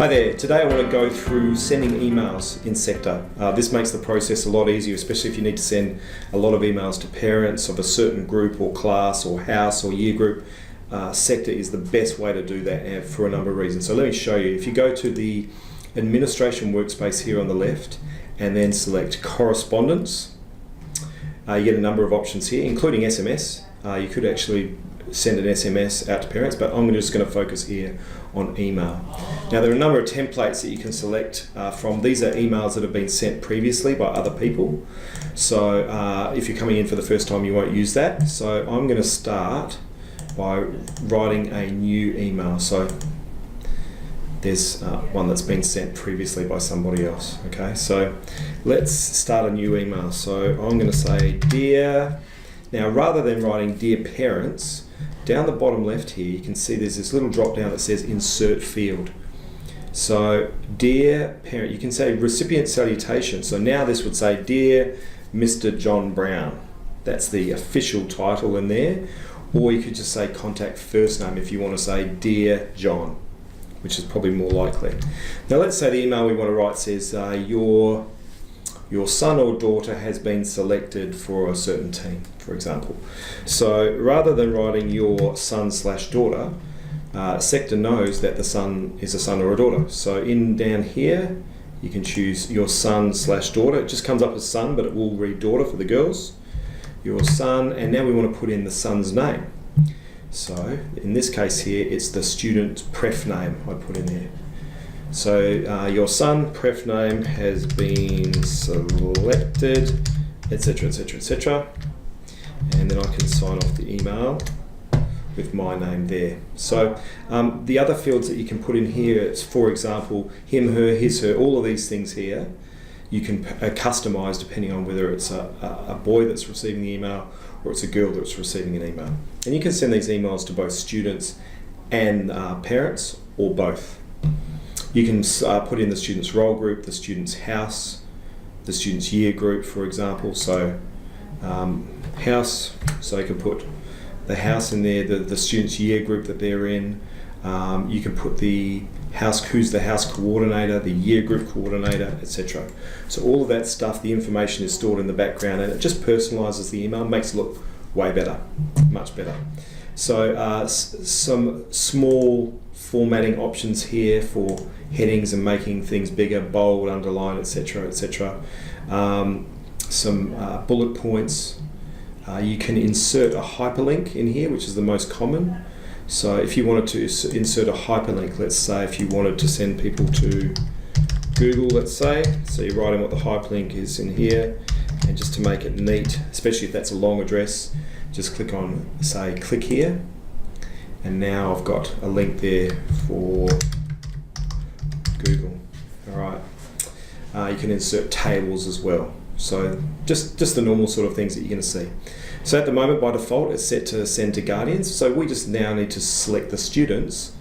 Hi there, today I want to go through sending emails in Seqta. This makes the process a lot easier, especially if you need to send a lot of emails to parents of a certain group or class or house or year group. Seqta is the best way to do that for a number of reasons. So let me show you. If you go to the administration workspace here on the left and then select correspondence, you get a number of options here, including SMS. You could actually send an SMS out to parents, but I'm just going to focus here on email. Now there are a number of templates that you can select from. These are emails that have been sent previously by other people. So if you're coming in for the first time, you won't use that. So I'm going to start by writing a new email. So there's one that's been sent previously by somebody else. Okay, so let's start a new email. So I'm going to say, Dear, now rather than writing Dear Parents, down the bottom left here, you can see there's this little drop down that says Insert Field. So, Dear Parent, you can say Recipient Salutation. So now this would say, Dear Mr. John Brown. That's the official title in there. Or you could just say Contact First Name if you want to say Dear John, which is probably more likely. Now let's say the email we want to write says, your son or daughter has been selected for a certain team, for example. So rather than writing your son/daughter, Seqta knows that the son is a son or a daughter. So down here, you can choose your son/daughter. It just comes up as son, but it will read daughter for the girls. Your son, and now we want to put in the son's name. So in this case here, it's the student's pref name I put in there. So your son, pref name, has been selected, etc, etc, etc. And then I can sign off the email with my name there. So the other fields that you can put in here, it's for example, him, her, his, her, all of these things here, you can customize depending on whether it's a boy that's receiving the email or it's a girl that's receiving an email. And you can send these emails to both students and parents, or both. You can put in the student's role group, the student's house, the student's year group, for example. So house, so you can put the house in there, the student's year group that they're in. You can put the house, who's the house coordinator, the year group coordinator, etc. So all of that stuff, the information is stored in the background, and it just personalizes the email, makes it look way better, much better. So some small formatting options here for headings and making things bigger, bold, underline, etc, etc. Some bullet points. You can insert a hyperlink in here, which is the most common. So if you wanted to insert a hyperlink, let's say if you wanted to send people to Google, let's say, so you write in what the hyperlink is in here, and just to make it neat, especially if that's a long address, just click on, say, click here, and now I've got a link there for Google. All right. You can insert tables as well. So just the normal sort of things that you're going to see. So at the moment, by default, it's set to send to guardians. So we just now need to select the students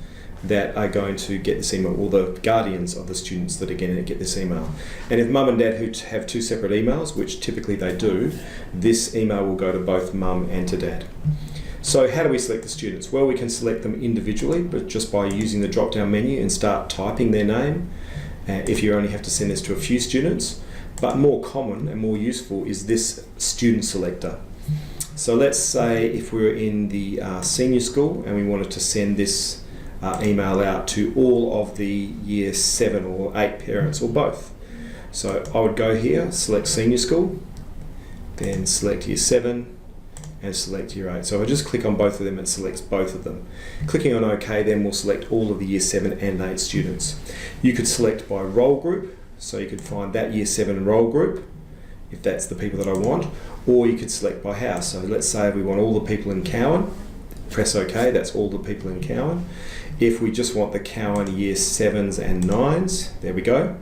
that are going to get this email, or the guardians of the students that are going to get this email. And if mum and dad who have two separate emails, which typically they do, this email will go to both mum and to dad. So how do we select the students? Well, we can select them individually, but just by using the drop-down menu and start typing their name, if you only have to send this to a few students. But more common and more useful is this student selector. So let's say if we were in the senior school and we wanted to send this email out to all of the year 7 or 8 parents, or both. So I would go here, select senior school, then select year 7, and select year 8. So I just click on both of them and selects both of them. Clicking on OK then will select all of the year 7 and 8 students. You could select by role group, so you could find that year 7 role group, if that's the people that I want, or you could select by house. So let's say we want all the people in Cowan, press OK, that's all the people in Cowan. If we just want the Cowan year 7s and 9s, there we go.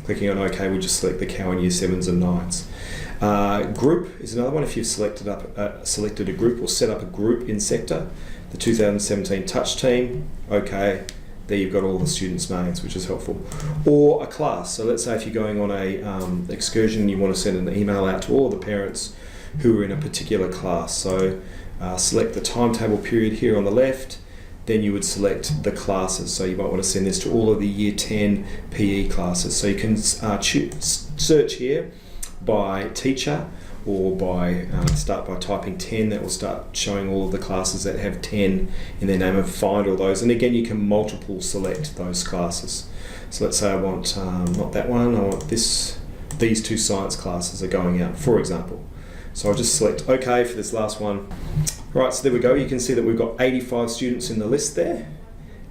Clicking on OK, we just select the Cowan year 7s and 9s. Group is another one. If you've selected a group or set up a group in Seqta, the 2017 Touch Team, OK, there you've got all the students' names, which is helpful. Or a class. So let's say if you're going on a excursion and you want to send an email out to all the parents who are in a particular class. So select the timetable period here on the left, then you would select the classes. So you might want to send this to all of the Year 10 PE classes. So you can search here by teacher, or by start by typing 10. That will start showing all of the classes that have 10 in their name, and find all those. And again, you can multiple select those classes. So let's say I want not that one, I want these two science classes are going out, for example. So I'll just select OK for this last one. Right, so there we go. You can see that we've got 85 students in the list there,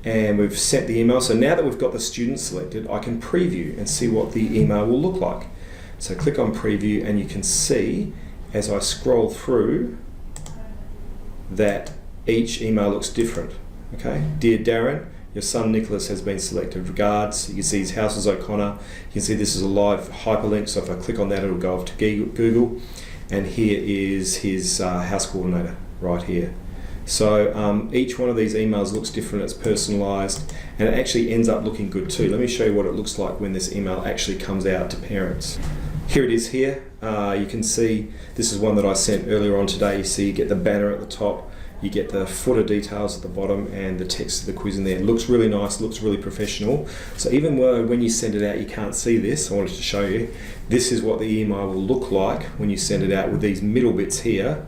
and we've sent the email. So now that we've got the students selected, I can preview and see what the email will look like. So click on preview, and you can see as I scroll through that each email looks different. Okay, Dear Darren, your son Nicholas has been selected. Regards. You can see his house is O'Connor. You can see this is a live hyperlink, so if I click on that, it'll go off to Google. And here is his house coordinator right here. So each one of these emails looks different, it's personalised, and it actually ends up looking good too. Let me show you what it looks like when this email actually comes out to parents. Here it is here. You can see this is one that I sent earlier on today. You see you get the banner at the top, you get the footer details at the bottom, and the text of the quiz in there. It looks really nice, looks really professional. So even when you send it out, you can't see this. I wanted to show you. This is what the email will look like when you send it out, with these middle bits here.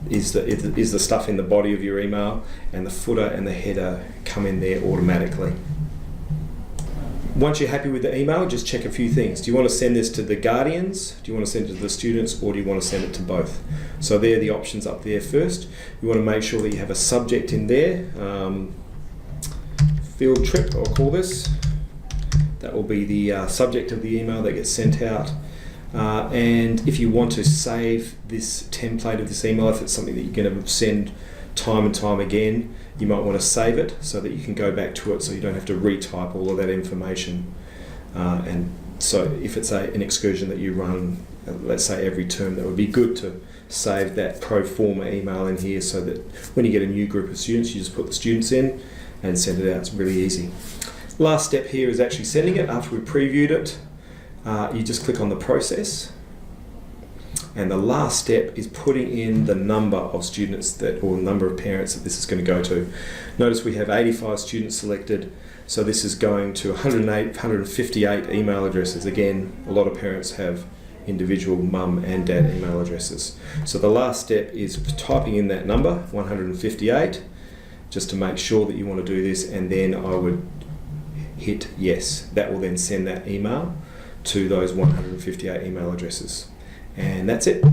Is the stuff in the body of your email, and the footer and the header come in there automatically. Once you're happy with the email, just check a few things. Do you want to send this to the guardians? Do you want to send it to the students, or do you want to send it to both? So there are the options up there first. You want to make sure that you have a subject in there. Field trip, I'll call this. That will be the subject of the email that gets sent out. And if you want to save this template of this email, if it's something that you're going to send time and time again, you might want to save it so that you can go back to it, so you don't have to retype all of that information. And so if it's an excursion that you run, let's say every term, that would be good to save that pro forma email in here, so that when you get a new group of students, you just put the students in and send it out. It's really easy. Last step here is actually sending it. After we previewed it, you just click on the process, and the last step is putting in the number of students or number of parents that this is going to go to. Notice we have 85 students selected, so this is going to 158 email addresses. Again, a lot of parents have individual mum and dad email addresses. So the last step is typing in that number, 158, just to make sure that you want to do this, and then I would hit yes. That will then send that email to those 158 email addresses. And that's it.